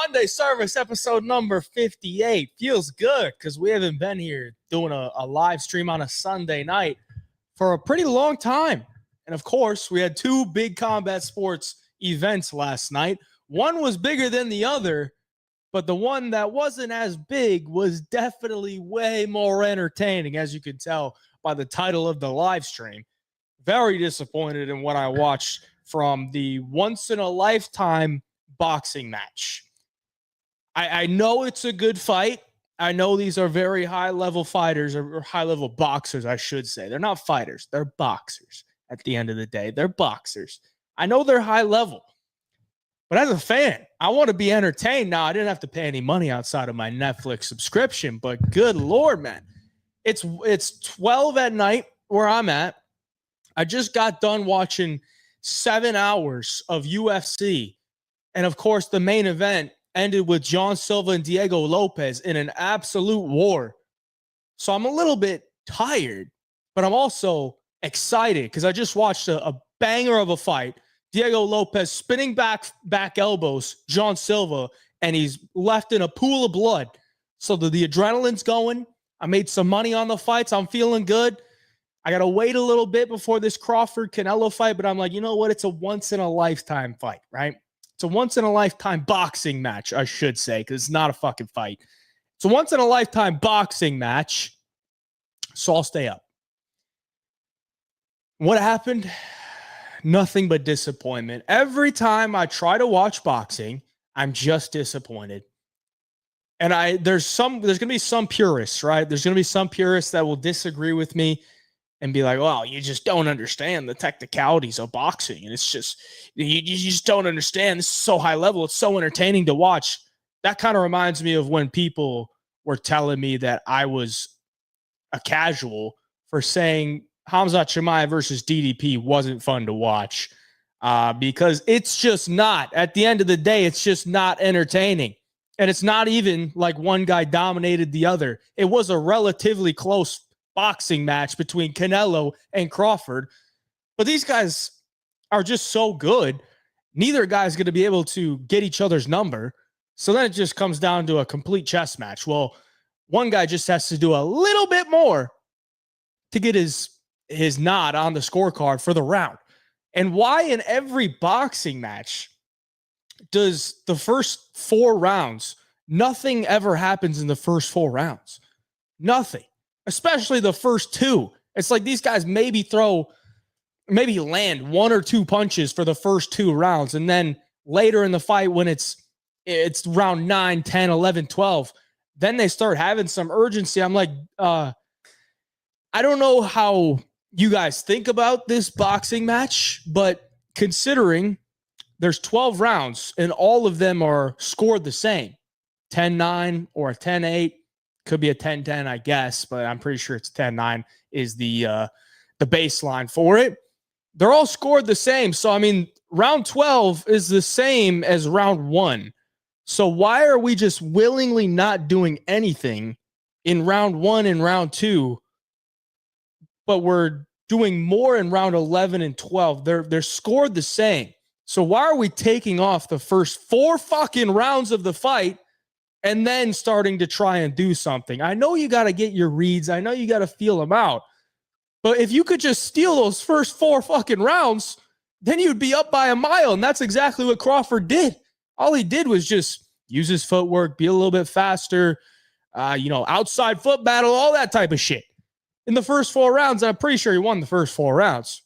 Sunday Service, episode number 58. Feels good because we haven't been here doing a live stream on a Sunday night for a pretty long time. And of course, we had two big combat sports events last night. One was bigger than the other, but the one that wasn't as big was definitely way more entertaining, as you can tell by the title of the live stream. Very disappointed in what I watched from the once-in-a-lifetime boxing match. I know it's a good fight. I know these are very high-level fighters, or high-level boxers, I should say. They're not fighters. They're boxers at the end of the day. They're boxers. I know they're high-level. But as a fan, I want to be entertained. Now, I didn't have to pay any money outside of my Netflix subscription, but good Lord, man. It's 12 at night where I'm at. I just got done watching 7 hours of UFC. And, of course, the main event ended with John Silva and Diego Lopez in an absolute war. So I'm a little bit tired, but I'm also excited because I just watched a banger of a fight. Diego Lopez spinning back elbows, John Silva, and he's left in a pool of blood. So the adrenaline's going. I made some money on the fights. I'm feeling good. I got to wait a little bit before this Crawford Canelo fight, but I'm like, you know what? It's a once-in-a-lifetime fight, right? It's a once-in-a-lifetime boxing match, I should say, because it's not a fucking fight. It's a once-in-a-lifetime boxing match, so I'll stay up. What happened? Nothing but disappointment. Every time I try to watch boxing, I'm just disappointed. And there's going to be some purists, right? There's going to be some purists that will disagree with me and be like, well, you just don't understand the technicalities of boxing. And it's just, you just don't understand. This is so high level. It's so entertaining to watch. That kind of reminds me of when people were telling me that I was a casual for saying Khamzat Chimaev versus DDP wasn't fun to watch because it's just not. At the end of the day, it's just not entertaining. And it's not even like one guy dominated the other. It was a relatively close boxing match between Canelo and Crawford. But these guys are just so good. Neither guy's going to be able to get each other's number. So then it just comes down to a complete chess match. Well, one guy just has to do a little bit more to get his nod on the scorecard for the round. And why in every boxing match does the first 4 rounds, nothing ever happens in the first 4 rounds? Nothing. Especially the first 2. It's like these guys maybe land 1 or 2 punches for the first 2 rounds. And then later in the fight, when it's round 9, 10, 11, 12, then they start having some urgency. I'm like, I don't know how you guys think about this boxing match, but considering there's 12 rounds and all of them are scored the same, 10-9 or a 10-8, could be a 10-10, I guess, but I'm pretty sure it's 10-9 is the baseline for it. They're all scored the same. So, I mean, round 12 is the same as round 1. So why are we just willingly not doing anything in round 1 and round 2, but we're doing more in round 11 and 12? They're scored the same. So why are we taking off the first 4 fucking rounds of the fight and then starting to try and do something? I know you got to get your reads. I know you got to feel them out. But if you could just steal those first 4 fucking rounds, then you'd be up by a mile. And that's exactly what Crawford did. All he did was just use his footwork, be a little bit faster, outside foot battle, all that type of shit. In the first 4 rounds, I'm pretty sure he won the first 4 rounds.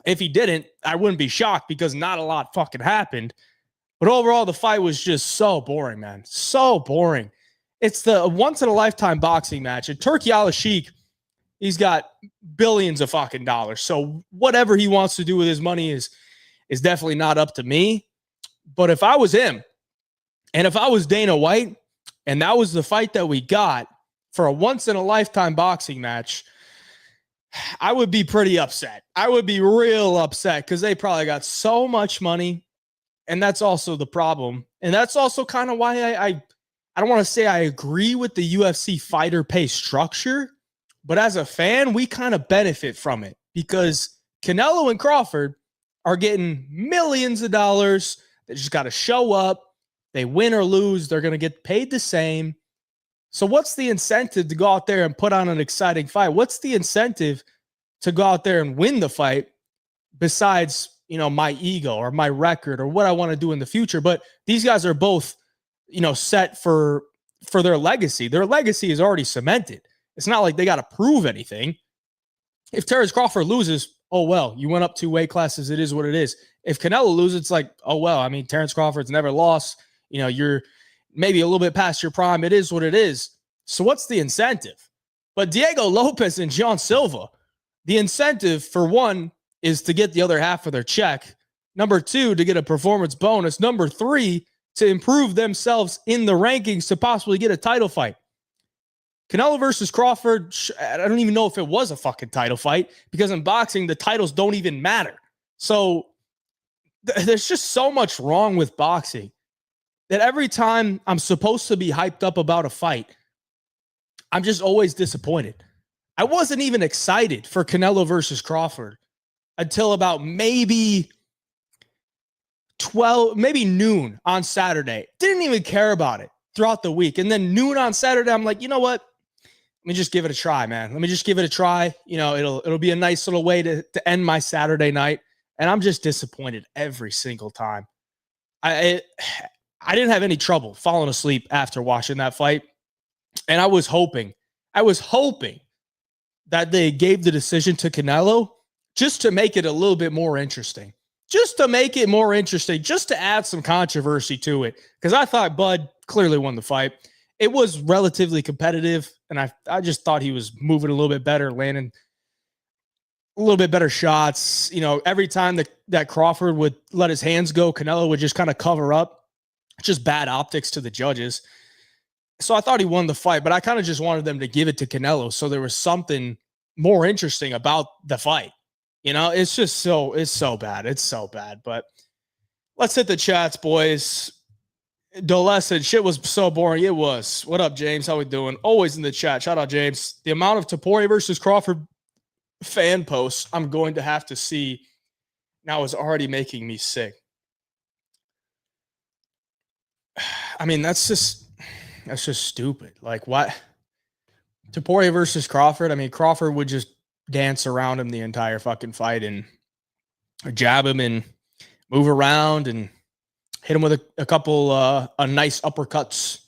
If he didn't, I wouldn't be shocked because not a lot fucking happened. But overall, the fight was just so boring, man. So boring. It's the once-in-a-lifetime boxing match. And Turki Al-Sheikh, he's got billions of fucking dollars. So whatever he wants to do with his money is definitely not up to me. But if I was him, and if I was Dana White, and that was the fight that we got for a once-in-a-lifetime boxing match, I would be pretty upset. I would be real upset because they probably got so much money. And that's also the problem. And that's also kind of why I don't want to say I agree with the UFC fighter pay structure, but as a fan, we kind of benefit from it because Canelo and Crawford are getting millions of dollars. They just got to show up, They win or lose, they're going to get paid the same. So what's the incentive to go out there and put on an exciting fight? What's the incentive to go out there and win the fight besides, my ego or my record or what I want to do in the future? But these guys are both, set for their legacy. Their legacy is already cemented. It's not like they got to prove anything. If Terrence Crawford loses, oh, well, you went up 2 weight classes. It is what it is. If Canelo loses, it's like, oh, well, I mean, Terrence Crawford's never lost. You're maybe a little bit past your prime. It is what it is. So what's the incentive? But Diego Lopez and John Silva, the incentive for one is to get the other half of their check. Number 2, to get a performance bonus. Number 3, to improve themselves in the rankings to possibly get a title fight. Canelo versus Crawford, I don't even know if it was a fucking title fight, because in boxing, the titles don't even matter. So there's just so much wrong with boxing that every time I'm supposed to be hyped up about a fight, I'm just always disappointed. I wasn't even excited for Canelo versus Crawford until about maybe noon on Saturday. Didn't even care about it throughout the week. And then noon on Saturday, I'm like, you know what? Let me just give it a try, man. Let me just give it a try. It'll be a nice little way to end my Saturday night. And I'm just disappointed every single time. I didn't have any trouble falling asleep after watching that fight. And I was hoping that they gave the decision to Canelo just to make it a little bit more interesting. Just to make it more interesting, just to add some controversy to it. Because I thought Bud clearly won the fight. It was relatively competitive, and I just thought he was moving a little bit better, landing a little bit better shots. Every time that Crawford would let his hands go, Canelo would just kind of cover up. Just bad optics to the judges. So I thought he won the fight, but I kind of just wanted them to give it to Canelo so there was something more interesting about the fight. It's so bad. It's so bad. But let's hit the chats, boys. Dolesen, shit was so boring. It was. What up, James? How we doing? Always in the chat. Shout out, James. The amount of Topuria versus Crawford fan posts I'm going to have to see now is already making me sick. I mean, that's just stupid. Like, what? Topuria versus Crawford. I mean, Crawford would just dance around him the entire fucking fight and jab him and move around and hit him with a couple nice uppercuts,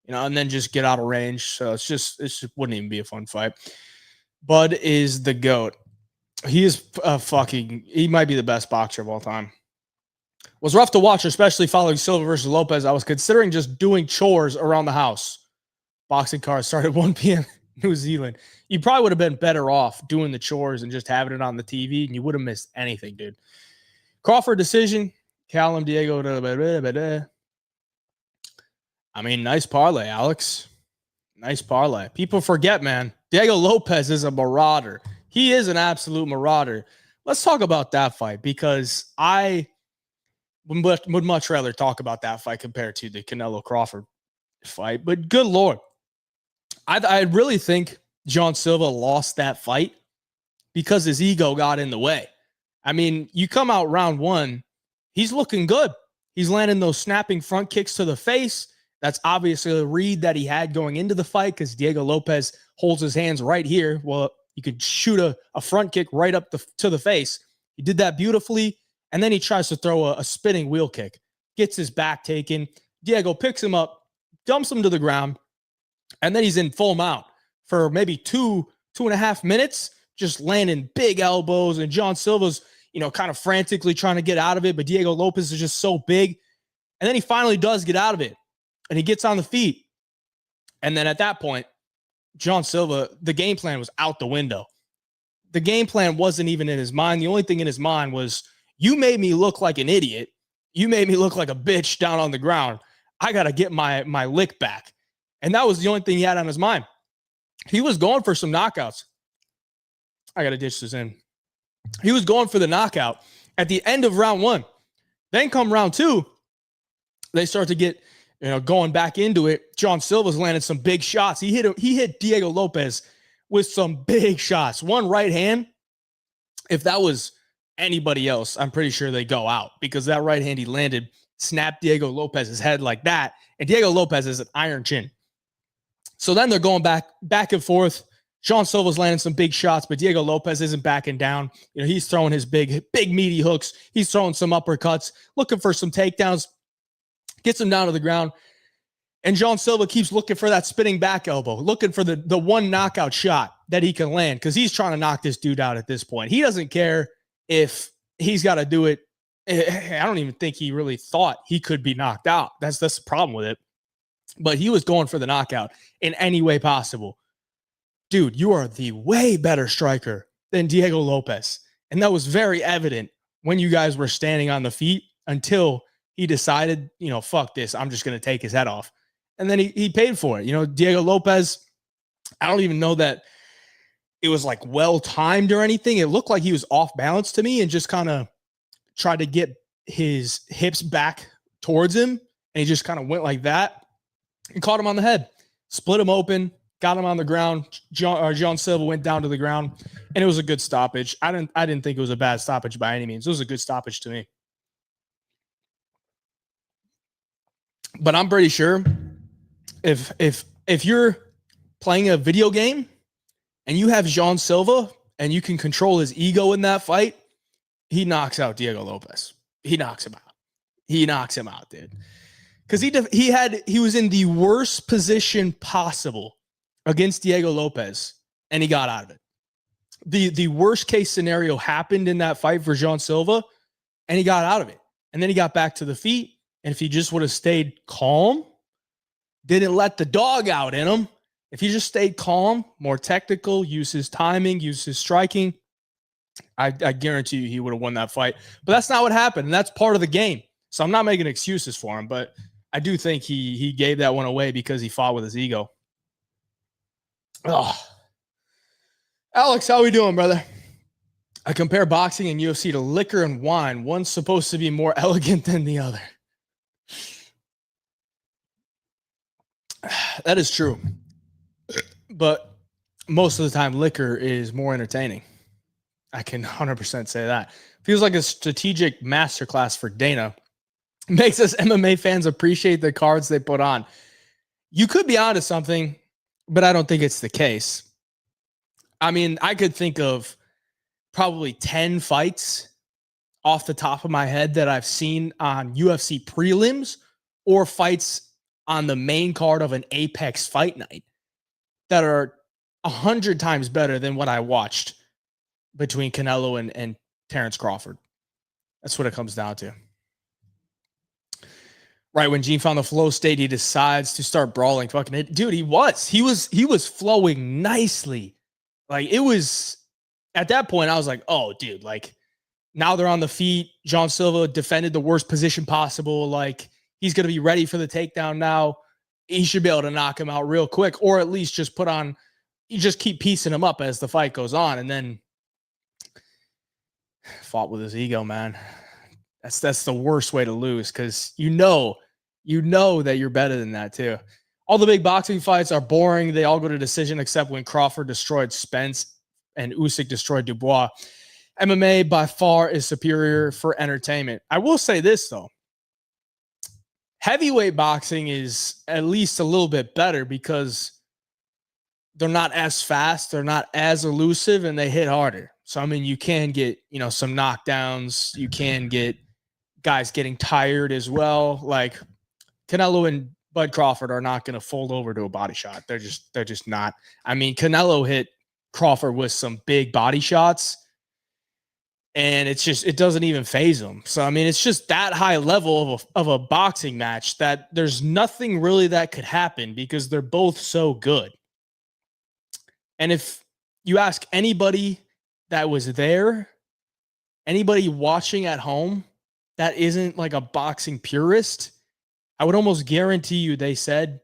and then just get out of range. So it just wouldn't even be a fun fight. Bud is the GOAT. He is he might be the best boxer of all time. Was rough to watch, especially following Silva versus Lopez. I was considering just doing chores around the house. Boxing card started at 1 p.m. New Zealand. You probably would have been better off doing the chores and just having it on the TV, and you would have missed anything, dude. Crawford decision. Callum, Diego. I mean, nice parlay, Alex. Nice parlay. People forget, man. Diego Lopez is a marauder. He is an absolute marauder. Let's talk about that fight, because I would much rather talk about that fight compared to the Canelo Crawford fight. But good Lord. I really think John Silva lost that fight because his ego got in the way. I mean, you come out round 1, he's looking good. He's landing those snapping front kicks to the face. That's obviously a read that he had going into the fight, because Diego Lopez holds his hands right here. Well, you could shoot a front kick right up to the face. He did that beautifully, and then he tries to throw a spinning wheel kick. Gets his back taken. Diego picks him up, dumps him to the ground, and then he's in full mount for maybe 2.5 minutes, just landing big elbows. And John Silva's, kind of frantically trying to get out of it, but Diego Lopez is just so big. And then he finally does get out of it, and he gets on the feet. And then at that point, John Silva, the game plan was out the window. The game plan wasn't even in his mind. The only thing in his mind was, you made me look like an idiot. You made me look like a bitch down on the ground. I got to get my lick back. And that was the only thing he had on his mind. He was going for some knockouts. I got to ditch this in. He was going for the knockout at the end of round 1. Then come round 2, they start to get, going back into it. John Silva's landed some big shots. He hit Diego Lopez with some big shots. One right hand. If that was anybody else, I'm pretty sure they go out, because that right hand he landed snap Diego Lopez's head like that. And Diego Lopez is an iron chin. So then they're going back and forth. Jean Silva's landing some big shots, but Diego Lopez isn't backing down. You know, he's throwing his big meaty hooks. He's throwing some uppercuts, looking for some takedowns, gets him down to the ground. And Jean Silva keeps looking for that spinning back elbow, looking for the one knockout shot that he can land, because he's trying to knock this dude out at this point. He doesn't care if he's got to do it. I don't even think he really thought he could be knocked out. That's the problem with it. But he was going for the knockout in any way possible. Dude, you are the way better striker than Diego Lopez. And that was very evident when you guys were standing on the feet until he decided, you know, fuck this. I'm just going to take his head off. And then he paid for it. You know, Diego Lopez, I don't even know that it was like well-timed or anything. It looked like he was off balance to me and just kind of tried to get his hips back towards him. And he just kind of went like that and caught him on the head, split him open, got him on the ground. Jean Silva went down to the ground, and it was a good stoppage. I didn't think it was a bad stoppage by any means. It was a good stoppage to me. But I'm pretty sure if you're playing a video game and you have Jean Silva and you can control his ego in that fight, he knocks out Diego Lopez. He knocks him out. He knocks him out, dude. Because he was in the worst position possible against Diego Lopez, and he got out of it. The worst case scenario happened in that fight for Jean Silva, and he got out of it. And then he got back to the feet, and if he just would have stayed calm, didn't let the dog out in him, if he just stayed calm, more technical, use his timing, use his striking, I guarantee you he would have won that fight. But that's not what happened, and that's part of the game. So I'm not making excuses for him, but I do think he gave that one away because he fought with his ego. Oh, Alex, how we doing, brother? I compare boxing and UFC to liquor and wine. One's supposed to be more elegant than the other. That is true. But most of the time, liquor is more entertaining. I can 100% say that. Feels like a strategic masterclass for Dana. Makes us MMA fans appreciate the cards they put on. You could be onto something, but I don't think it's the case. I mean, I could think of probably 10 fights off the top of my head that I've seen on UFC prelims or fights on the main card of an Apex fight night that are 100 times better than what I watched between Canelo and Terrence Crawford. That's what it comes down to. Right when Gene found the flow state, he decides to start brawling. Fucking it. Dude, he was flowing nicely. Like, it was at that point, I was like, oh, dude, like, now they're on the feet. Jean Silva defended the worst position possible. Like, he's going to be ready for the takedown now. He should be able to knock him out real quick, or at least just you just keep piecing him up as the fight goes on. And then fought with his ego, man. That's the worst way to lose, because you know that you're better than that too. All the big boxing fights are boring. They all go to decision except when Crawford destroyed Spence and Usyk destroyed Dubois. MMA by far is superior for entertainment. I will say this though. Heavyweight boxing is at least a little bit better because they're not as fast, they're not as elusive, and they hit harder. So, I mean, you can get, some knockdowns. You can get guys getting tired as well. Like Canelo and Bud Crawford are not going to fold over to a body shot. They're just not. I mean, Canelo hit Crawford with some big body shots, and it doesn't even phase him. So, I mean, it's just that high level of a boxing match that there's nothing really that could happen because they're both so good. And if you ask anybody that was there, anybody watching at home that isn't like a boxing purist, I would almost guarantee you they said,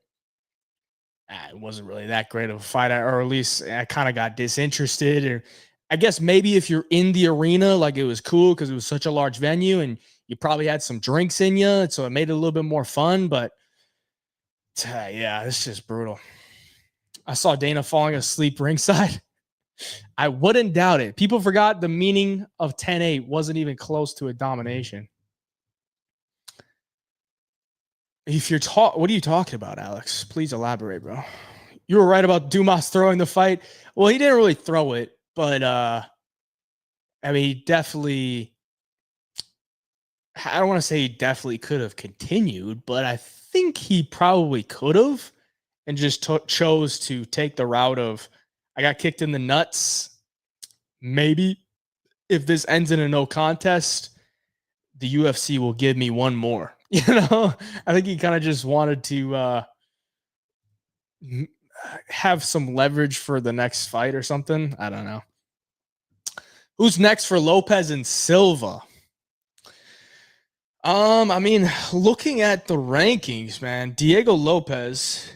it wasn't really that great of a fight, or at least I kind of got disinterested. Or I guess maybe if you're in the arena, like, it was cool because it was such a large venue and you probably had some drinks in you, so it made it a little bit more fun. But yeah, it's just brutal. I saw Dana falling asleep ringside. I wouldn't doubt it. People forgot the meaning of 10-8 wasn't even close to a domination. If you're what are you talking about, Alex? Please elaborate, bro. You were right about Dumas throwing the fight. Well, he didn't really throw it, but I mean, he definitely. I don't want to say he definitely could have continued, but I think he probably could have, and just chose to take the route of, I got kicked in the nuts. Maybe if this ends in a no contest, the UFC will give me one more. You know, I think he kind of just wanted to have some leverage for the next fight or something. I don't know. Who's next for Lopez and Silva? I mean, looking at the rankings, man, Diego Lopez.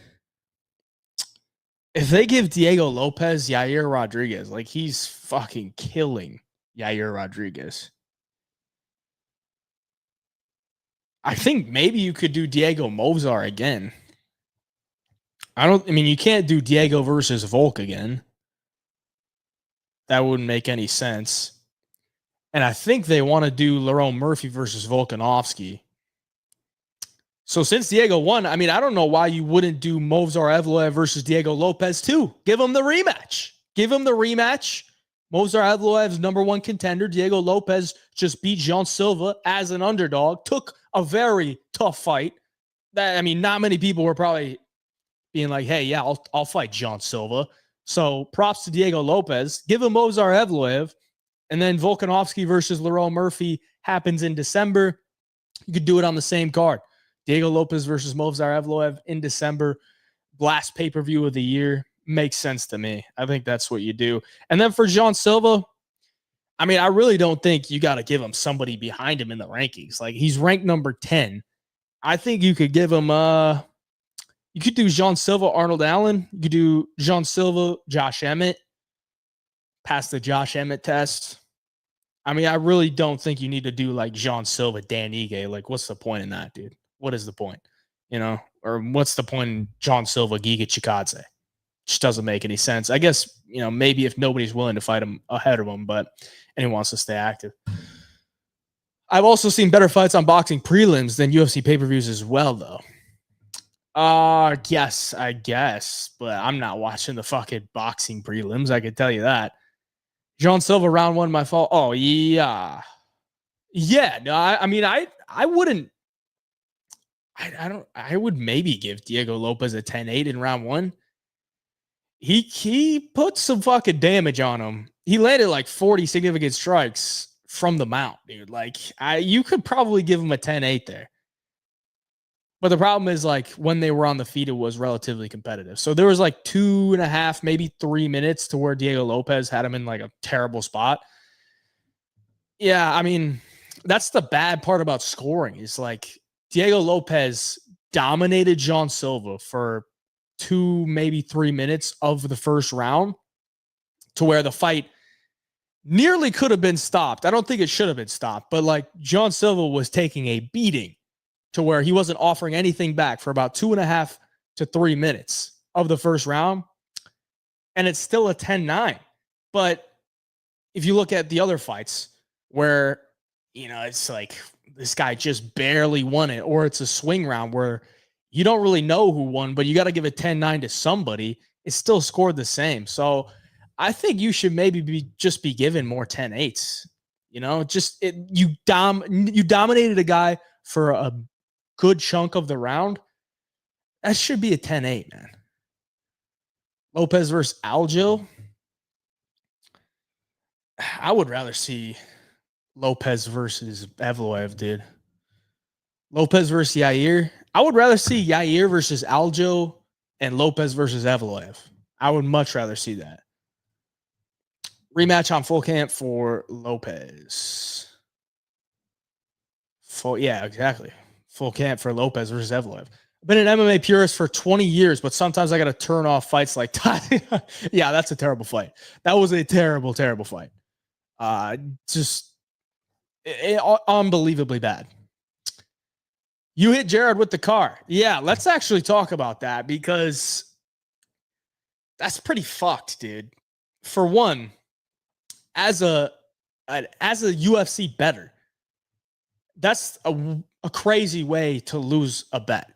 If they give Diego Lopez Yair Rodriguez, like he's fucking killing Yair Rodriguez. I think maybe you could do Diego Mozar again. I mean, you can't do Diego versus Volk again. That wouldn't make any sense. And I think they want to do Lerone Murphy versus Volkanovski. So since Diego won, I mean, I don't know why you wouldn't do Movsar Evloev versus Diego Lopez too. Give him the rematch. Movsar Evloev's #1 contender. Diego Lopez just beat Jean Silva as an underdog. Took a very tough fight. I mean, not many people were probably being like, hey, yeah, I'll fight Jean Silva. So props to Diego Lopez. Give him Movsar Evloev. And then Volkanovski versus Lerone Murphy happens in December. You could do it on the same card. Diego Lopez versus Movsar Evloev in December. Last pay-per-view of the year. Makes sense to me. I think that's what you do. And then for Jean Silva, I mean, I really don't think you got to give him somebody behind him in the rankings. Like, he's ranked number 10. I think you could give him you could do Jean Silva, Arnold Allen. You could do Jean Silva, Josh Emmett. Pass the Josh Emmett test. I mean, I really don't think you need to do like Jean Silva, Dan Ige. Like, what's the point in that, dude? What is the point? You know, or what's the point in Jean Silva, Giga Chikadze? Just doesn't make any sense. I guess, you know, maybe if nobody's willing to fight him ahead of him, but and he wants to stay active. I've also seen better fights on boxing prelims than UFC pay-per-views as well, though. Yes, I guess, but I'm not watching the fucking boxing prelims. I can tell you that. Jean Silva round 1, my fault. Oh yeah, yeah. No, I mean, I wouldn't. I would maybe give Diego Lopez a 10-8 in round 1. He put some fucking damage on him. He landed like 40 significant strikes from the mount, dude. Like, you could probably give him a 10-8 there. But the problem is, like, when they were on the feet, it was relatively competitive. So there was like 2.5, maybe 3 minutes to where Diego Lopez had him in like a terrible spot. Yeah, I mean, that's the bad part about scoring is like Diego Lopez dominated Jean Silva for 2, maybe 3 minutes of the first round to where the fight nearly could have been stopped. I don't think it should have been stopped, but like Jean Silva was taking a beating to where he wasn't offering anything back for about 2.5 to 3 minutes of the first round. And it's still a 10-9. But if you look at the other fights where, you know, it's like this guy just barely won it, or it's a swing round where you don't really know who won, but you got to give a 10-9 to somebody, it's still scored the same. So I think you should maybe be given more 10-8s. You know, you dominated a guy for a good chunk of the round. That should be a 10-8, man. Lopez versus Aljo. I would rather see Lopez versus Evloev, dude. Lopez versus Yair. I would rather see Yair versus Aljo and Lopez versus Evloev. I would much rather see that. Rematch on full camp for Lopez. Yeah, exactly. Full camp for Lopez versus Evloev. I've been an MMA purist for 20 years, but sometimes I got to turn off fights like that. Yeah, that's a terrible fight. That was a terrible, terrible fight. Just unbelievably bad. You hit Jared with the car. Yeah, let's actually talk about that because that's pretty fucked, dude. For one, as a UFC bettor, that's a crazy way to lose a bet.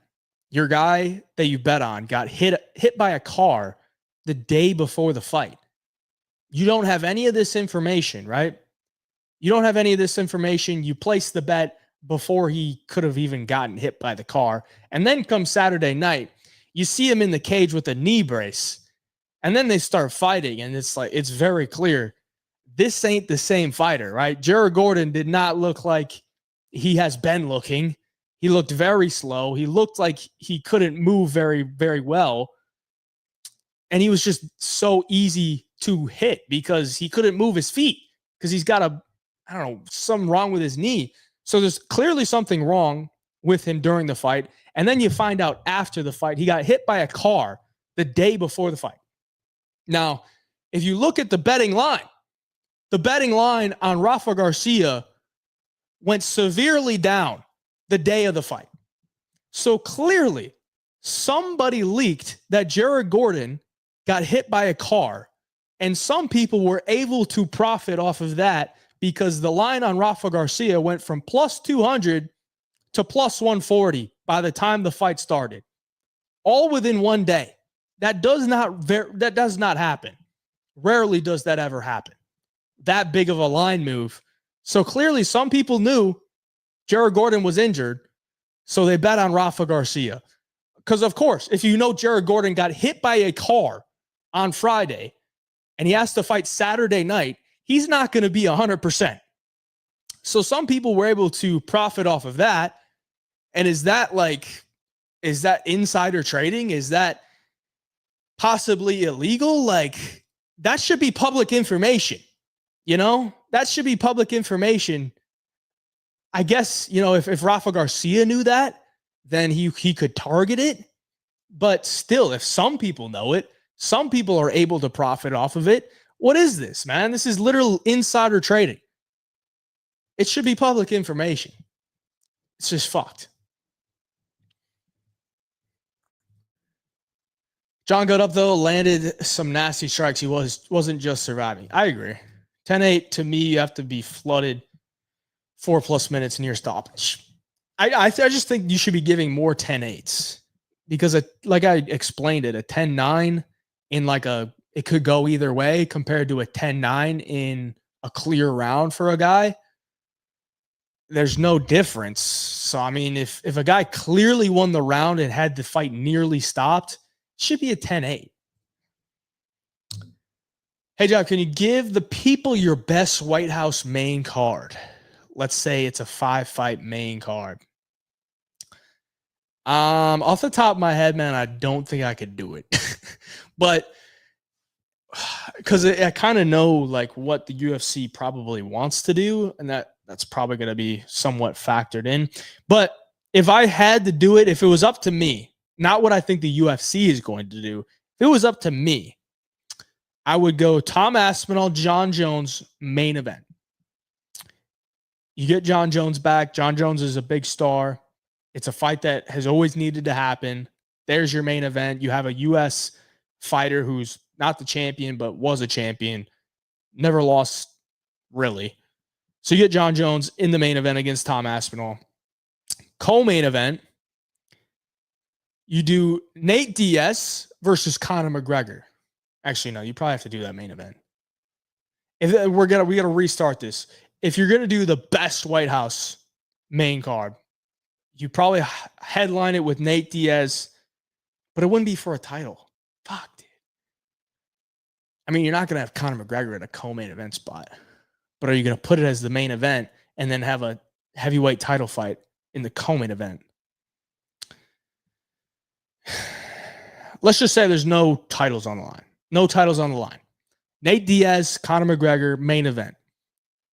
your guy that you bet on got hit by a car the day before the fight. You don't have any of this information, right? You don't have any of this information. You place the bet before he could have even gotten hit by the car. And then come Saturday night, you see him in the cage with a knee brace. And then they start fighting. And it's like, it's very clear this ain't the same fighter, right? Jared Gordon did not look like he has been looking. He looked very slow. He looked like he couldn't move very, very well. And he was just so easy to hit because he couldn't move his feet because he's got I don't know, something wrong with his knee. So there's clearly something wrong with him during the fight. And then you find out after the fight, he got hit by a car the day before the fight. Now, if you look at the betting line on Rafa Garcia went severely down the day of the fight. So clearly, somebody leaked that Jared Gordon got hit by a car, and some people were able to profit off of that because the line on Rafa Garcia went from plus 200 to plus 140 by the time the fight started, all within one day. That does not happen. Rarely does that ever happen. That big of a line move. So clearly some people knew Jared Gordon was injured, so they bet on Rafa Garcia. Because, of course, if you know Jared Gordon got hit by a car on Friday and he has to fight Saturday night, he's not going to be 100%. So some people were able to profit off of that. And is that insider trading? Is that possibly illegal? Like, that should be public information. You know, that should be public information. I guess, you know, if Rafa Garcia knew that, then he could target it. But still, if some people know it, some people are able to profit off of it. What is this, man? This is literal insider trading. It should be public information. It's just fucked. John got up, though, landed some nasty strikes. He wasn't just surviving. I agree. 10-8, to me, you have to be flooded 4+ minutes near stoppage. I just think you should be giving more 10-8s because, like I explained it, a 10-9 in it could go either way compared to a 10-9 in a clear round for a guy. There's no difference. So, I mean, if a guy clearly won the round and had the fight nearly stopped, it should be a 10-8. Hey, John, can you give the people your best White House main card? Let's say it's a 5-fight main card. Off the top of my head, man, I don't think I could do it. But because I kind of know like what the UFC probably wants to do, and that's probably going to be somewhat factored in. But if I had to do it, if it was up to me, not what I think the UFC is going to do, if it was up to me, I would go Tom Aspinall, John Jones, main event. You get John Jones back. John Jones is a big star. It's a fight that has always needed to happen. There's your main event. You have a U.S. fighter who's not the champion, but was a champion. Never lost, really. So you get John Jones in the main event against Tom Aspinall. Co-main event, you do Nate Diaz versus Conor McGregor. Actually, no, you probably have to do that main event. If we gotta restart this. If you're gonna do the best White House main card, you probably headline it with Nate Diaz, but it wouldn't be for a title. Fuck, dude. I mean, you're not gonna have Conor McGregor at a co-main event spot, but are you gonna put it as the main event and then have a heavyweight title fight in the co-main event? Let's just say there's no titles on the line. No titles on the line. Nate Diaz, Conor McGregor, main event.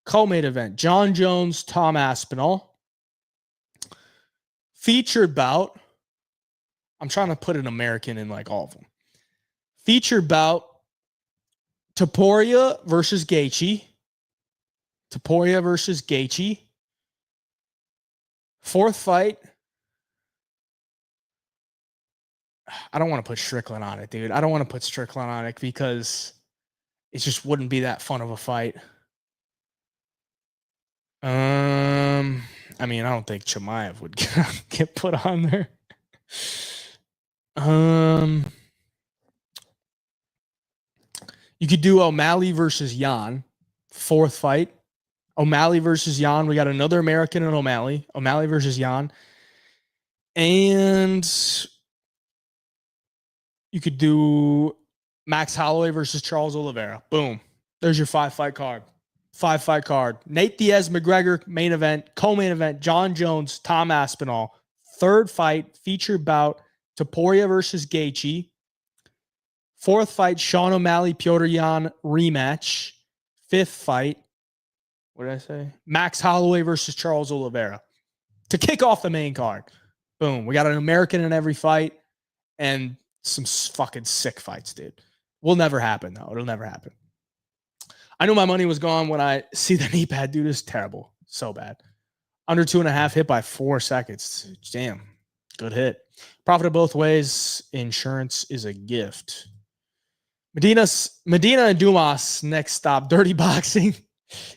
Co-main event, John Jones, Tom Aspinall. Featured bout. I'm trying to put an American in like all of them. Featured bout, Topuria versus Gaethje. Topuria versus Gaethje. Fourth fight. I don't want to put Strickland on it, dude. I don't want to put Strickland on it because it just wouldn't be that fun of a fight. I mean, I don't think Chimaev would get put on there. You could do O'Malley versus Jan, 4th fight. O'Malley versus Jan. We got another American in O'Malley. O'Malley versus Jan. And you could do Max Holloway versus Charles Oliveira. Boom. There's your 5-fight card. 5-fight card. Nate Diaz, McGregor, main event. Co-main event, John Jones, Tom Aspinall. 3rd fight, feature bout, Topuria versus Gaethje. 4th fight, Sean O'Malley, Piotr Jan, rematch. 5th fight, what did I say? Max Holloway versus Charles Oliveira. To kick off the main card. Boom. We got an American in every fight and some fucking sick fights, dude. Will never happen, though. It'll never happen. I knew my money was gone when I see the knee pad, dude. It's terrible. So bad. Under 2.5 hit by 4 seconds. Damn. Good hit. Profit both ways. Insurance is a gift. Medina and Dumas next stop. Dirty boxing.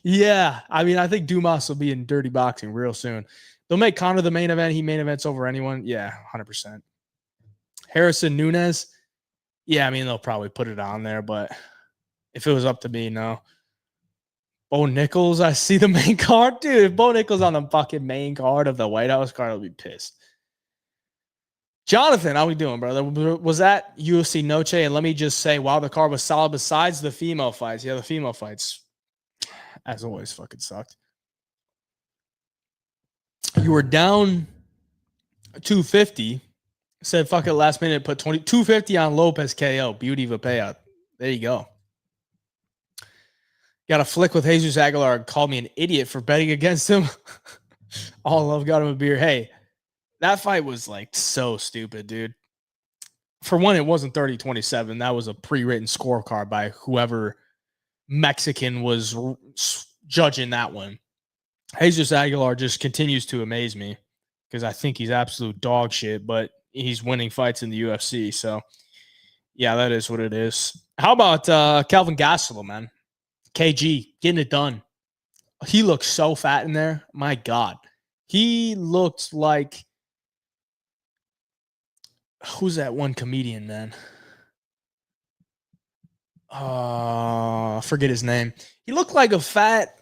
Yeah. I mean, I think Dumas will be in dirty boxing real soon. They'll make Conor the main event. He main events over anyone. Yeah, 100%. Harrison Nunes. Yeah, I mean, they'll probably put it on there, but if it was up to me, no. Bo Nichols, I see the main card. Dude, if Bo Nichols on the fucking main card of the White House card, I'll be pissed. Jonathan, how we doing, brother? Was that UFC Noche? And let me just say, wow, the card was solid besides the female fights. Yeah, the female fights, as always, fucking sucked. You were down 250. Said, fuck it, last minute, put 250 on Lopez KO. Beauty of a payout. There you go. Got a flick with Jesus Aguilar. Called me an idiot for betting against him. All love got him a beer. Hey, that fight was like so stupid, dude. For one, it wasn't 30-27. That was a pre-written scorecard by whoever Mexican was judging that one. Jesus Aguilar just continues to amaze me because I think he's absolute dog shit, but he's winning fights in the UFC. So, yeah, that is what it is. How about Kelvin Gastelum, man? KG, getting it done. He looks so fat in there. My God. He looked like... Who's that one comedian, man? I forget his name. He looked like a fat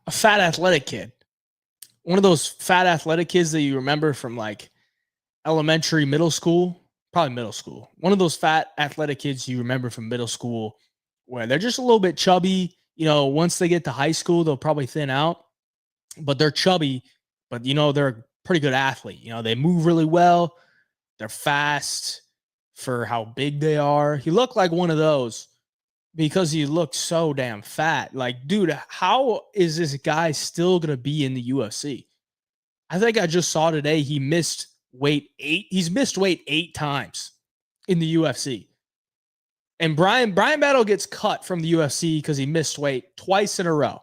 athletic kid. One of those fat athletic kids that you remember from like elementary, middle school, probably middle school. One of those fat athletic kids you remember from middle school where they're just a little bit chubby. You know, once they get to high school, they'll probably thin out, but they're chubby, but you know, they're a pretty good athlete. You know, they move really well. They're fast for how big they are. He looked like one of those because he looked so damn fat. Like, dude, how is this guy still going to be in the UFC? I think I just saw today he missed weight 8. He's missed weight 8 times in the UFC. And Brian Battle gets cut from the UFC because he missed weight twice in a row.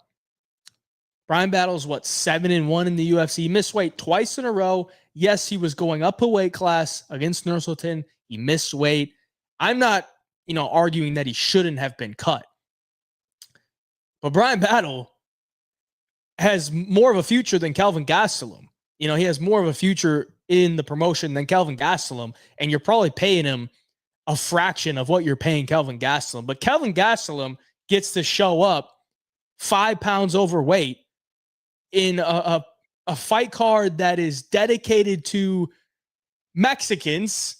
Brian Battle's 7-1 in the UFC. He missed weight twice in a row. Yes, he was going up a weight class against Nursultan. He missed weight. I'm not, arguing that he shouldn't have been cut. But Brian Battle has more of a future than Kelvin Gastelum. He has more of a future in the promotion than Kelvin Gastelum, and you're probably paying him a fraction of what you're paying Kelvin Gastelum. But Kelvin Gastelum gets to show up 5 pounds overweight in a fight card that is dedicated to Mexicans.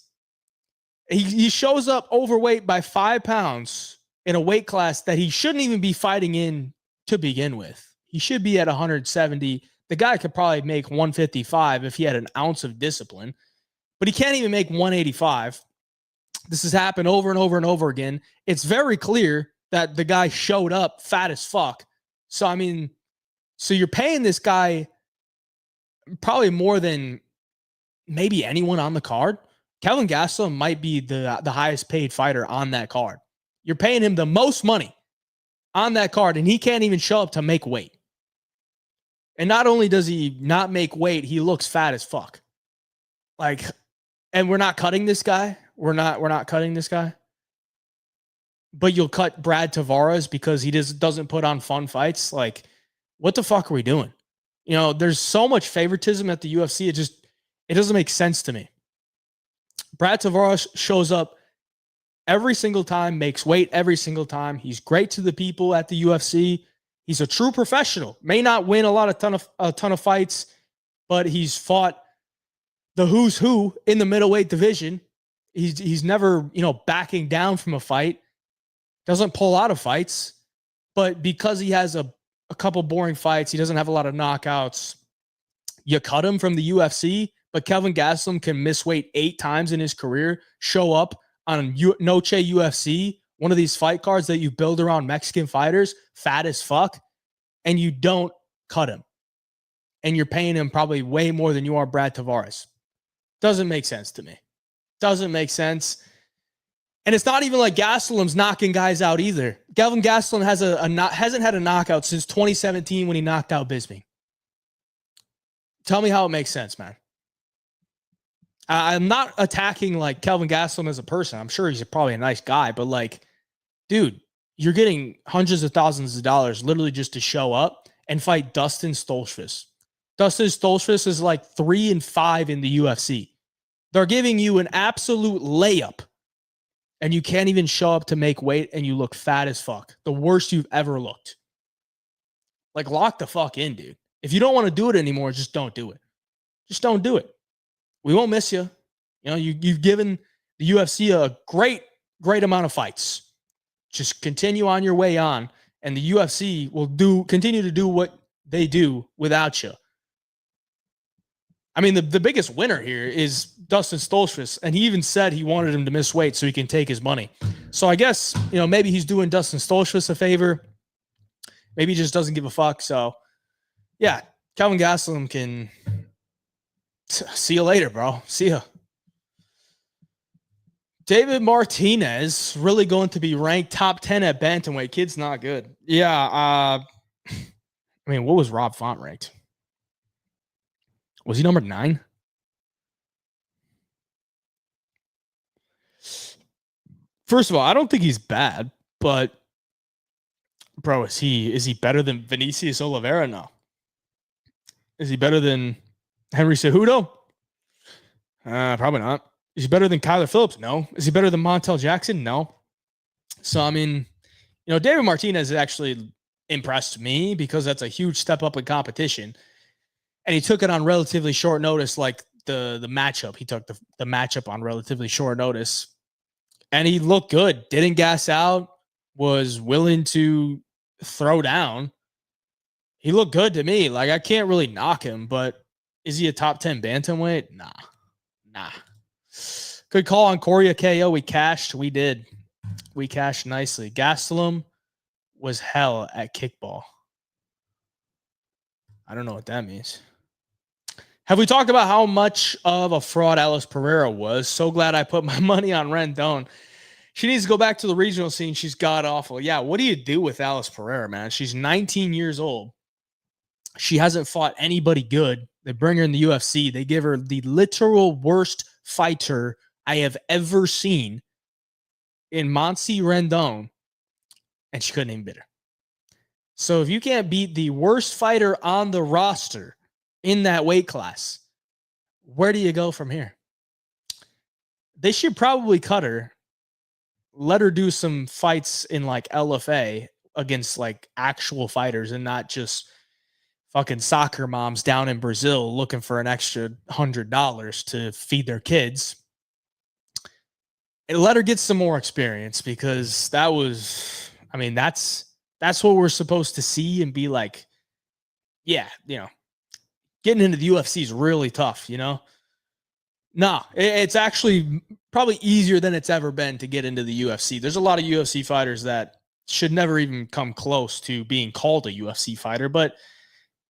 He shows up overweight by 5 pounds in a weight class that he shouldn't even be fighting in to begin with. He should be at 170. The guy could probably make 155 if he had an ounce of discipline, but he can't even make 185. This has happened over and over and over again. It's very clear that the guy showed up fat as fuck. So you're paying this guy probably more than maybe anyone on the card. Kelvin Gastelum might be the highest paid fighter on that card. You're paying him the most money on that card, and he can't even show up to make weight. And not only does he not make weight, he looks fat as fuck. And we're not cutting this guy. We're not cutting this guy. But you'll cut Brad Tavares because he doesn't put on fun fights. Like, what the fuck are we doing? There's so much favoritism at the UFC. It doesn't make sense to me. Brad Tavares shows up every single time, makes weight every single time. He's great to the people at the UFC. He's a true professional. May not win a ton of fights, but he's fought the who's who in the middleweight division. He's never, backing down from a fight. Doesn't pull out of fights, but because he has a couple boring fights, he doesn't have a lot of knockouts. You cut him from the UFC, but Kelvin Gastelum can miss weight 8 times in his career, show up on Noche UFC, one of these fight cards that you build around Mexican fighters, fat as fuck, and you don't cut him. And you're paying him probably way more than you are Brad Tavares. Doesn't make sense to me. Doesn't make sense. And it's not even like Gastelum's knocking guys out either. Kelvin Gastelum hasn't had a knockout since 2017 when he knocked out Bisping. Tell me how it makes sense, man. I'm not attacking like Kelvin Gastelum as a person. I'm sure he's probably a nice guy, but like, dude, you're getting hundreds of thousands of dollars literally just to show up and fight Dustin Stoltzfus. Dustin Stoltzfus is like 3-5 in the UFC. They're giving you an absolute layup, and you can't even show up to make weight, and you look fat as fuck. The worst you've ever looked. Like, lock the fuck in, dude. If you don't want to do it anymore, just don't do it. Just don't do it. We won't miss you. You've given the UFC a great amount of fights. Just continue on your way on, and the UFC will continue to do what they do without you. I mean, the biggest winner here is Dustin Stoltzfus, and he even said he wanted him to miss weight so he can take his money. So I guess, maybe he's doing Dustin Stoltzfus a favor. Maybe he just doesn't give a fuck. So, yeah, Kelvin Gastelum can see you later, bro. See ya. David Martinez really going to be ranked top 10 at bantamweight. Kid's not good. Yeah. What was Rob Font ranked? Was he number 9? First of all, I don't think he's bad, but bro, is he better than Vinicius Oliveira? No. Is he better than Henry Cejudo? Probably not. Is he better than Kyler Phillips? No. Is he better than Montel Jackson? No. So, David Martinez has actually impressed me because that's a huge step up in competition. And he took it on relatively short notice, like the matchup. He took the matchup on relatively short notice. And he looked good. Didn't gas out. Was willing to throw down. He looked good to me. Like, I can't really knock him, but is he a top 10 bantamweight? Nah. Good call on Corey KO. We cashed. We did. We cashed nicely. Gastelum was hell at kickball. I don't know what that means. Have we talked about how much of a fraud Alice Pereira was? So glad I put my money on Rendon. She needs to go back to the regional scene. She's god awful. Yeah, what do you do with Alice Pereira, man? She's 19 years old. She hasn't fought anybody good. They bring her in the UFC. They give her the literal worst fighter I have ever seen in Monsi Rendon, and she couldn't even beat her. So if you can't beat the worst fighter on the roster in that weight class, where do you go from here? They should probably cut her, let her do some fights in like LFA against like actual fighters and not just fucking soccer moms down in Brazil looking for an extra $100 to feed their kids. And let her get some more experience, because that was, that's what we're supposed to see and be like, yeah, getting into the UFC is really tough, No, it's actually probably easier than it's ever been to get into the UFC. There's a lot of UFC fighters that should never even come close to being called a UFC fighter, but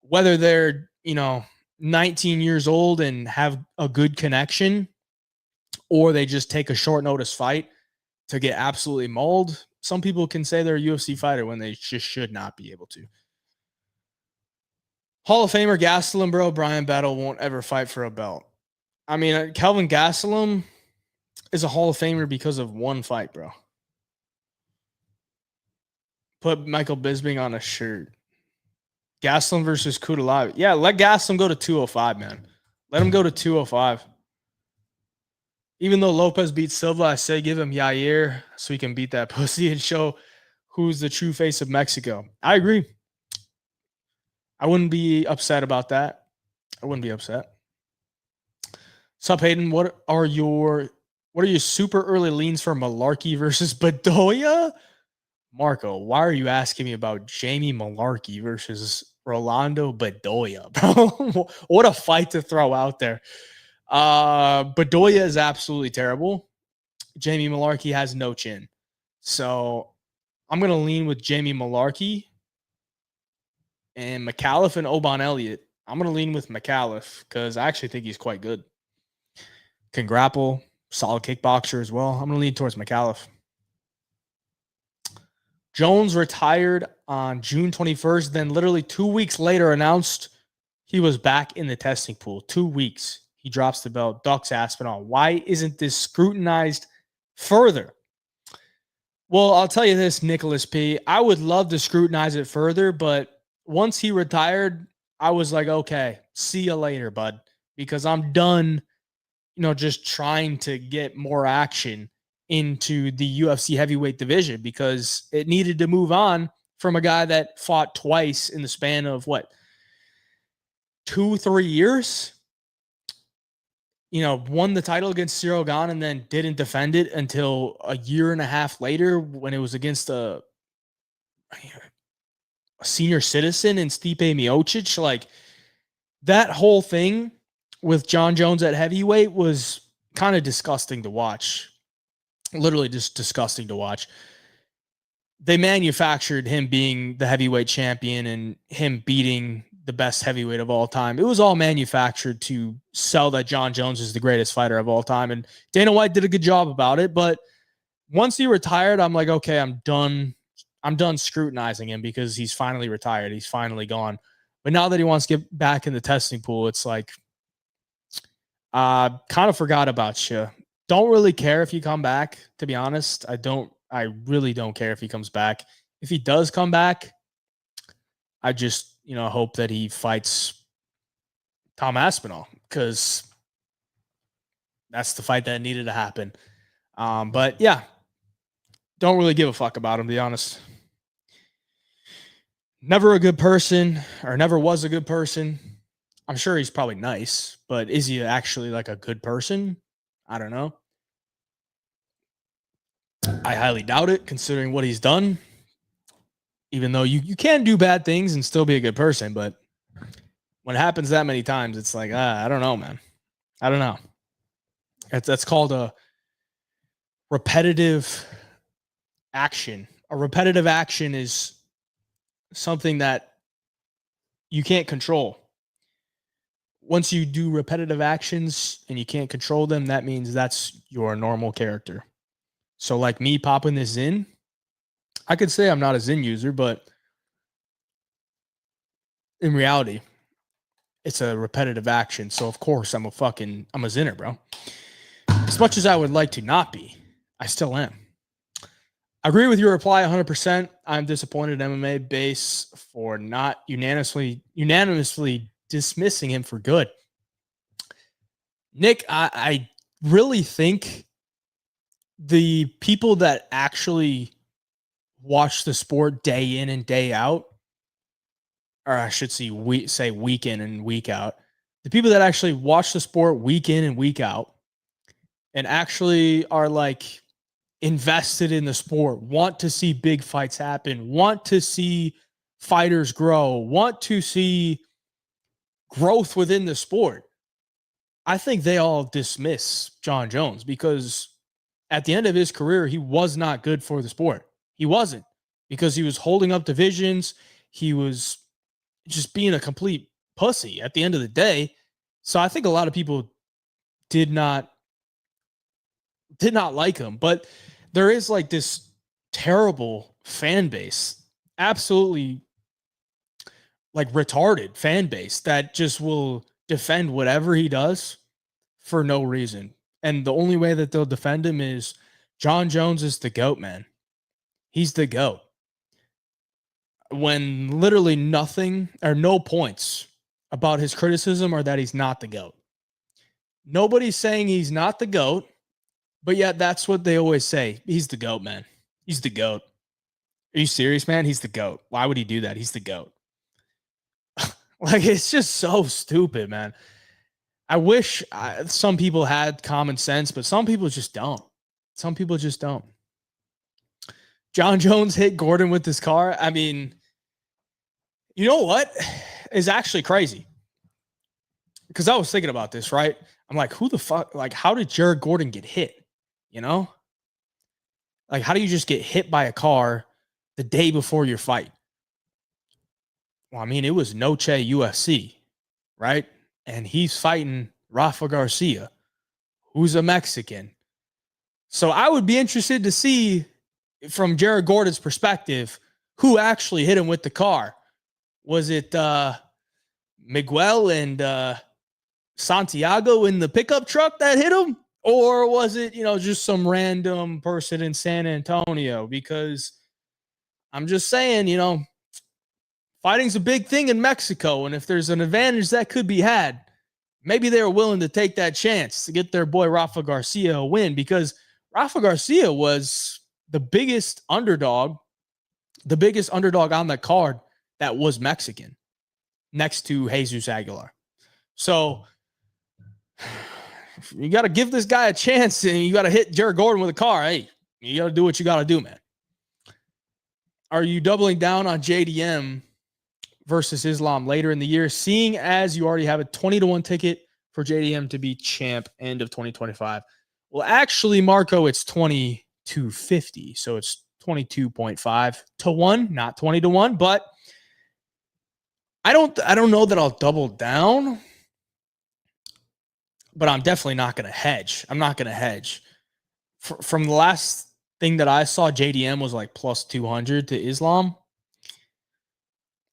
whether they're, 19 years old and have a good connection, or they just take a short notice fight to get absolutely mauled, some people can say they're a UFC fighter when they just should not be able to. Hall of Famer Gastelum, bro. Brian Battle won't ever fight for a belt. Kelvin Gastelum is a Hall of Famer because of one fight, bro. Put Michael Bisping on a shirt. Gastelum versus Kudalabi. Yeah, let Gastelum go to 205, man. Let him go to 205. Even though Lopez beat Silva, I say give him Yair so he can beat that pussy and show who's the true face of Mexico. I agree. I wouldn't be upset about that. I wouldn't be upset. Sup, Hayden? What are your super early leans for Malarkey versus Bedoya? Marco, why are you asking me about Jamie Malarkey versus Rolando Bedoya, bro? What a fight to throw out there. Bedoya is absolutely terrible. Jamie Malarkey has no chin. So I'm going to lean with Jamie Malarkey and McAuliffe and Oban Elliott. I'm going to lean with McAuliffe because I actually think he's quite good. Can grapple, solid kickboxer as well. I'm going to lean towards McAuliffe. Jones retired on June 21st, then literally 2 weeks later announced he was back in the testing pool. 2 weeks. He drops the belt, ducks Aspinall. Why isn't this scrutinized further? Well, I'll tell you this, Nicholas P. I would love to scrutinize it further, but once he retired, I was like, okay, see you later, bud, because I'm done, just trying to get more action into the UFC heavyweight division because it needed to move on from a guy that fought twice in the span of 2-3 years. Won the title against Cyril Gane and then didn't defend it until a year and a half later when it was against a senior citizen in Stipe Miocic. Like, that whole thing with John Jones at heavyweight was kind of disgusting to watch. Literally just disgusting to watch. They manufactured him being the heavyweight champion and him beating the best heavyweight of all time. It was all manufactured to sell that John Jones is the greatest fighter of all time. And Dana White did a good job about it. But once he retired, I'm like, okay, I'm done. I'm done scrutinizing him because he's finally retired. He's finally gone. But now that he wants to get back in the testing pool, it's like, kind of forgot about you. Don't really care if you come back, to be honest. I really don't care if he comes back. If he does come back, I just, hope that he fights Tom Aspinall because that's the fight that needed to happen. But yeah, don't really give a fuck about him, to be honest. Never a good person or never was a good person. I'm sure he's probably nice, but is he actually like a good person? I don't know. I highly doubt it considering what he's done. Even though you can do bad things and still be a good person, but when it happens that many times, it's like, I don't know, man. I don't know. That's called a repetitive action. A repetitive action is something that you can't control. Once you do repetitive actions and you can't control them, that means that's your normal character. So like me popping this in, I could say I'm not a Zen user, but in reality, it's a repetitive action. So of course I'm a Zenner, bro. As much as I would like to not be, I still am. I agree with your reply 100%. I'm disappointed in MMA base for not unanimously dismissing him for good. Nick, I really think the people that actually watch the sport day in and day out, or I should say week in and week out, the people that actually watch the sport week in and week out and actually are like invested in the sport, want to see big fights happen, want to see fighters grow, want to see growth within the sport. I think they all dismiss John Jones because at the end of his career, he was not good for the sport. He wasn't, because he was holding up divisions. He was just being a complete pussy at the end of the day. So I think a lot of people did not like him, but there is like this terrible fan base, absolutely like retarded fan base that just will defend whatever he does for no reason. And the only way that they'll defend him is John Jones is the GOAT, man. He's the GOAT. When literally nothing or no points about his criticism are that he's not the GOAT. Nobody's saying he's not the GOAT, but yet that's what they always say. He's the GOAT, man. He's the GOAT. Are you serious, man? He's the GOAT. Why would he do that? He's the GOAT. Like, it's just so stupid, man. I wish some people had common sense, but some people just don't. Some people just don't. John Jones hit Gordon with his car. I mean, you know what is actually crazy? Because I was thinking about this, right? I'm like, who the fuck? Like, how did Jared Gordon get hit? You know? Like, how do you just get hit by a car the day before your fight? Well, I mean, it was Noche UFC, right? And he's fighting Rafa Garcia, who's a Mexican. So I would be interested to see from Jared Gordon's perspective who actually hit him with the car. Was it Miguel and Santiago in the pickup truck that hit him? Or was it, just some random person in San Antonio? Because I'm just saying, fighting's a big thing in Mexico. And if there's an advantage that could be had, maybe they were willing to take that chance to get their boy Rafa Garcia a win, because Rafa Garcia was the biggest underdog on the card that was Mexican next to Jesus Aguilar. So you got to give this guy a chance, and you got to hit Jared Gordon with a car. Hey, you got to do what you got to do, man. Are you doubling down on JDM versus Islam later in the year, seeing as you already have a 20-1 ticket for JDM to be champ end of 2025? Well, actually, Marco, it's 22.50, so it's 22.5 to 1, not 20 to 1. But I don't know that I'll double down, but I'm definitely not going to hedge. I'm not going to hedge. From the last thing that I saw, JDM was like plus 200 to Islam,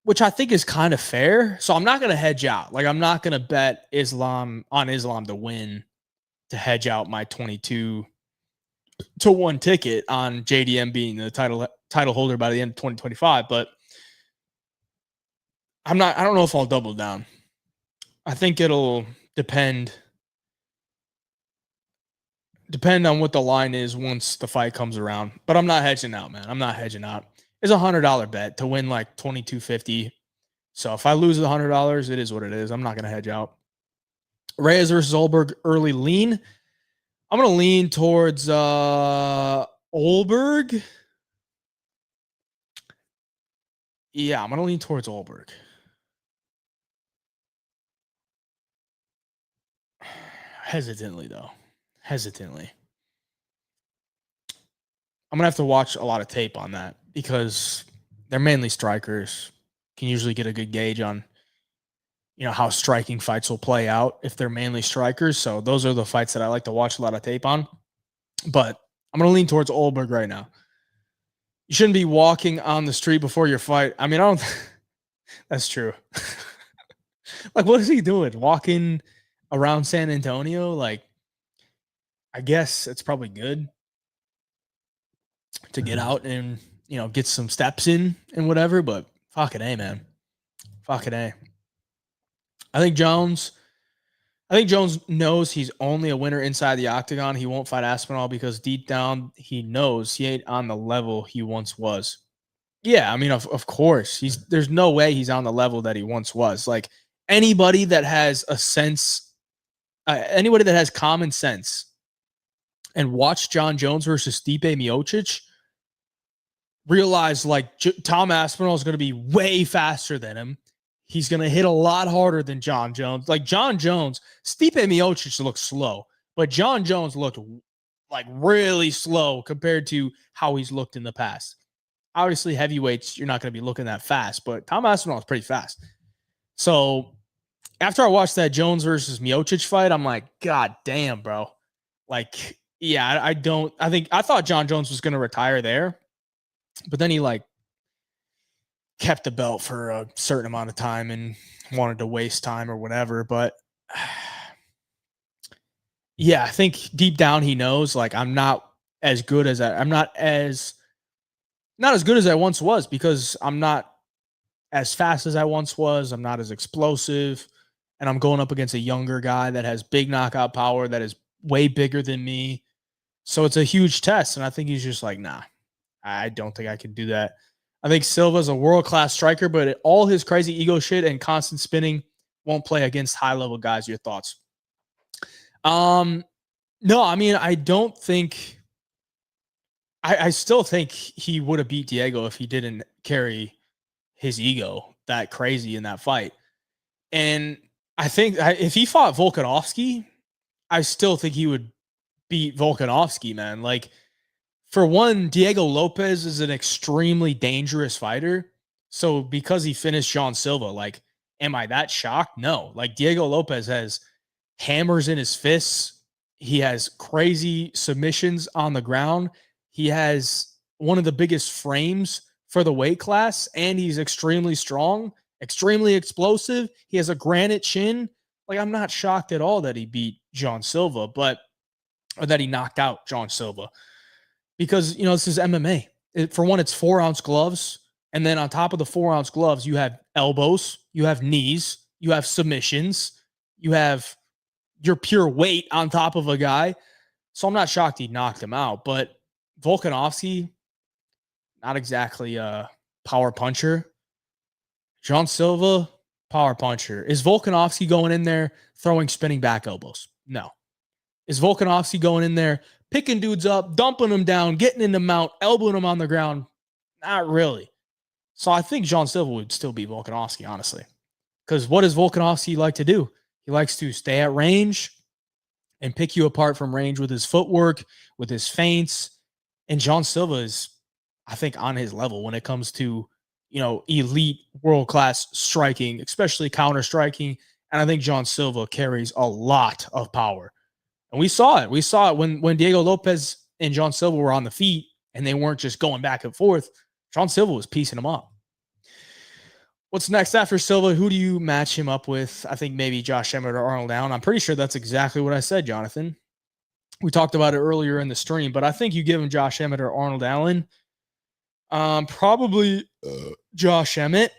which I think is kind of fair. So I'm not going to hedge out. Like, I'm not going to bet Islam to win to hedge out my 22 to 1 ticket on JDM being the title holder by the end of 2025. But I don't know if I'll double down. I think it'll depend on what the line is once the fight comes around. But I'm not hedging out, man. I'm not hedging out. It's $100 bet to win like $22.50. So if I lose the $100, it is what it is. I'm not going to hedge out. Reyes versus Olberg early lean. I'm going to lean towards Olberg. Yeah, I'm going to lean towards Olberg. Hesitantly, though. Hesitantly. I'm going to have to watch a lot of tape on that because they're mainly strikers. Can usually get a good gauge on, how striking fights will play out if they're mainly strikers. So those are the fights that I like to watch a lot of tape on. But I'm going to lean towards Olberg right now. You shouldn't be walking on the street before your fight. I mean, I don't. That's true. Like, what is he doing? Walking around San Antonio? Like, I guess it's probably good to get out and, get some steps in and whatever. But fucking A, man. Fucking A. I think Jones knows he's only a winner inside the octagon. He won't fight Aspinall because deep down he knows he ain't on the level he once was. Yeah, I mean, of course. There's no way he's on the level that he once was. Like, anybody that has a sense, anybody that has common sense and watched John Jones versus Stipe Miocic realize, like, Tom Aspinall is going to be way faster than him. He's going to hit a lot harder than John Jones. Like, John Jones, Stipe Miocic looked slow, but John Jones looked like really slow compared to how he's looked in the past. Obviously, heavyweights, you're not going to be looking that fast, but Tom Aspinall is pretty fast. So after I watched that Jones versus Miocic fight, I'm like, God damn, bro. Like, yeah, I thought John Jones was going to retire there, but then he kept the belt for a certain amount of time and wanted to waste time or whatever. But yeah, I think deep down he knows, like, I'm not as good as not as good as I once was, because I'm not as fast as I once was. I'm not as explosive. and I'm going up against a younger guy that has big knockout power, that is way bigger than me. So it's a huge test. And I think he's just like, nah, I don't think I can do that. I think Silva's a world-class striker, but all his crazy ego shit and constant spinning won't play against high-level guys. Your thoughts? No, I mean, I don't think I still think he would have beat Diego if he didn't carry his ego that crazy in that fight. And I think if he fought Volkanovski, I still think he would beat Volkanovski, man. Like, for one, Diego Lopez is an extremely dangerous fighter. So because he finished Jean Silva, like, am I that shocked? No. Like, Diego Lopez has hammers in his fists. He has crazy submissions on the ground. He has one of the biggest frames for the weight class, and he's extremely strong, extremely explosive. He has a granite chin. Like, I'm not shocked at all that he beat Jean Silva, or that he knocked out Jean Silva, because, this is MMA. For one, it's 4-ounce gloves. And then on top of the 4-ounce gloves, you have elbows, you have knees, you have submissions, you have your pure weight on top of a guy. So I'm not shocked he knocked him out. But Volkanovski, not exactly a power puncher. Jean Silva, power puncher. Is Volkanovski going in there throwing spinning back elbows? No. Is Volkanovski going in there picking dudes up, dumping them down, getting in the mount, elbowing them on the ground? Not really. So I think Jean Silva would still beat Volkanovski, honestly. Because what does Volkanovski like to do? He likes to stay at range and pick you apart from range with his footwork, with his feints. And Jean Silva is, I think, on his level when it comes to, elite world-class striking, especially counter-striking. And I think Jean Silva carries a lot of power. And we saw it. We saw it when Diego Lopez and Jean Silva were on the feet and they weren't just going back and forth. Jean Silva was piecing them up. What's next after Silva? Who do you match him up with? I think maybe Josh Emmett or Arnold Allen. I'm pretty sure that's exactly what I said, Jonathan. We talked about it earlier in the stream, but I think you give him Josh Emmett or Arnold Allen. Probably Josh Emmett,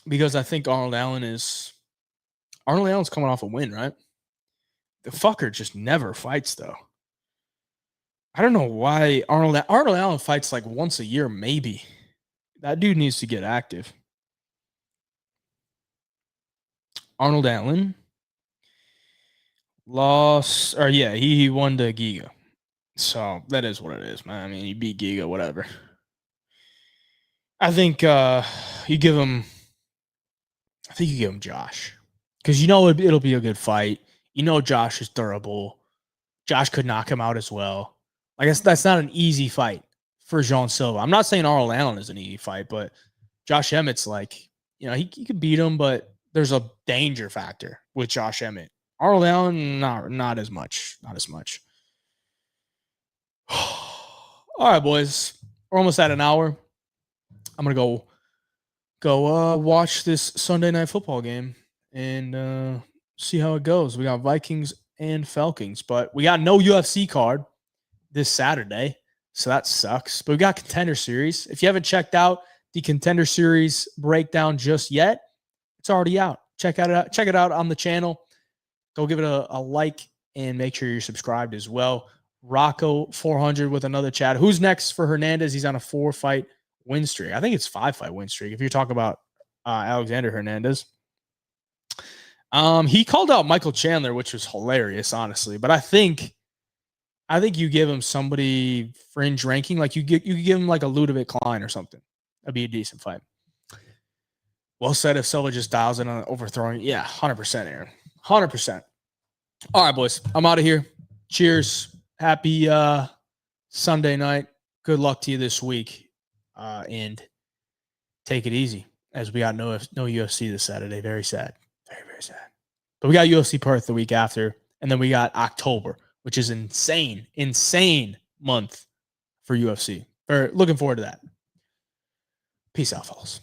because I think Arnold Allen's coming off a win, right? The fucker just never fights, though. I don't know why Arnold Allen fights like once a year, maybe. That dude needs to get active. Arnold Allen lost, or yeah, he won to Giga. So that is what it is, man. I mean, he beat Giga, whatever. I think you give him Josh, because it'll be a good fight. Josh is durable. Josh could knock him out as well. I guess that's not an easy fight for Jean Silva. I'm not saying Arnold Allen is an easy fight, but Josh Emmett's like, he could beat him, but there's a danger factor with Josh Emmett. Arnold Allen, not as much. Not as much. All right, boys. We're almost at an hour. I'm going to go watch this Sunday night football game and see how it goes. We got Vikings and Falcons, but we got no UFC card this Saturday, so that sucks. But we got Contender Series. If you haven't checked out the Contender Series breakdown just yet, it's already out. Check it out on the channel. Go give it a like and make sure you're subscribed as well. Rocco 400 with another chat. Who's next for Hernandez? He's on a 4-fight win streak. I think it's 5-fight win streak if you're talking about Alexander Hernandez. He called out Michael Chandler, which was hilarious, honestly. But I think you give him somebody fringe ranking, like you could give him like a Ludovic Klein or something. That'd be a decent fight. Well said. If Silva just dials in on overthrowing, yeah, 100%, Aaron, 100%. All right, boys, I'm out of here. Cheers. Happy Sunday night. Good luck to you this week, and take it easy, as we got no UFC this Saturday. Very sad. Very, very sad. But we got UFC Perth the week after, and then we got October, which is insane month for UFC. Looking forward to that. Peace out, fellas.